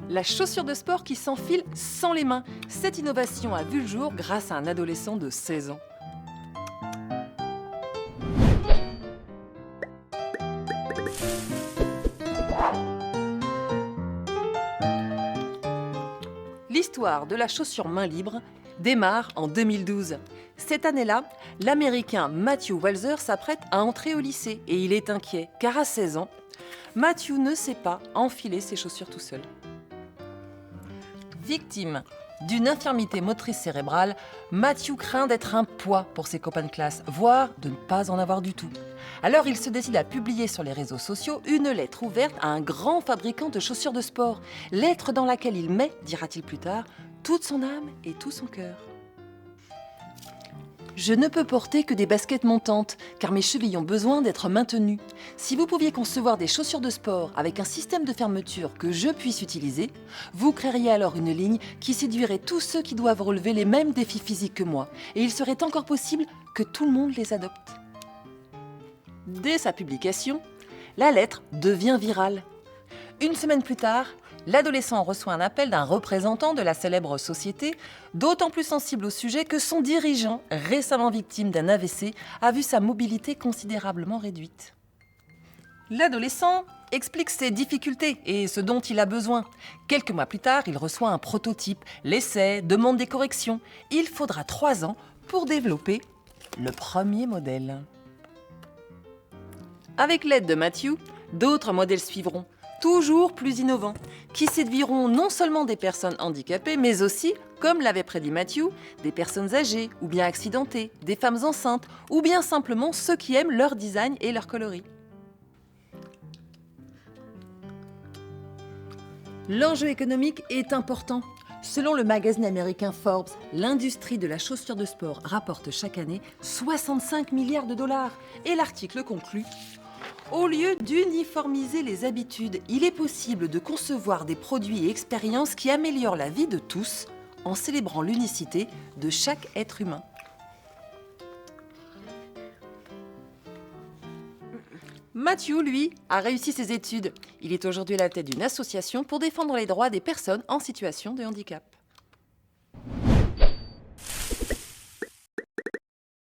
La chaussure de sport qui s'enfile sans les mains. Cette innovation a vu le jour grâce à un adolescent de 16 ans. L'histoire de la chaussure main libre démarre en 2012. Cette année-là, l'Américain Matthew Walzer s'apprête à entrer au lycée et il est inquiet car à 16 ans, Matthew ne sait pas enfiler ses chaussures tout seul. Victime d'une infirmité motrice cérébrale, Matthew craint d'être un poids pour ses copains de classe, voire de ne pas en avoir du tout. Alors il se décide à publier sur les réseaux sociaux une lettre ouverte à un grand fabricant de chaussures de sport. Lettre dans laquelle il met, dira-t-il plus tard, toute son âme et tout son cœur. Je ne peux porter que des baskets montantes, car mes chevilles ont besoin d'être maintenues. Si vous pouviez concevoir des chaussures de sport avec un système de fermeture que je puisse utiliser, vous créeriez alors une ligne qui séduirait tous ceux qui doivent relever les mêmes défis physiques que moi, et il serait encore possible que tout le monde les adopte. Dès sa publication, la lettre devient virale. Une semaine plus tard, l'adolescent reçoit un appel d'un représentant de la célèbre société, d'autant plus sensible au sujet que son dirigeant, récemment victime d'un AVC, a vu sa mobilité considérablement réduite. L'adolescent explique ses difficultés et ce dont il a besoin. Quelques mois plus tard, il reçoit un prototype, l'essaie, demande des corrections. Il faudra 3 ans pour développer le premier modèle. Avec l'aide de Matthew, d'autres modèles suivront, toujours plus innovants, qui séduiront non seulement des personnes handicapées, mais aussi, comme l'avait prédit Matthew, des personnes âgées ou bien accidentées, des femmes enceintes, ou bien simplement ceux qui aiment leur design et leur coloris. L'enjeu économique est important. Selon le magazine américain Forbes, l'industrie de la chaussure de sport rapporte chaque année 65 milliards de dollars. Et l'article conclut: au lieu d'uniformiser les habitudes, il est possible de concevoir des produits et expériences qui améliorent la vie de tous en célébrant l'unicité de chaque être humain. Matthew, lui, a réussi ses études. Il est aujourd'hui à la tête d'une association pour défendre les droits des personnes en situation de handicap.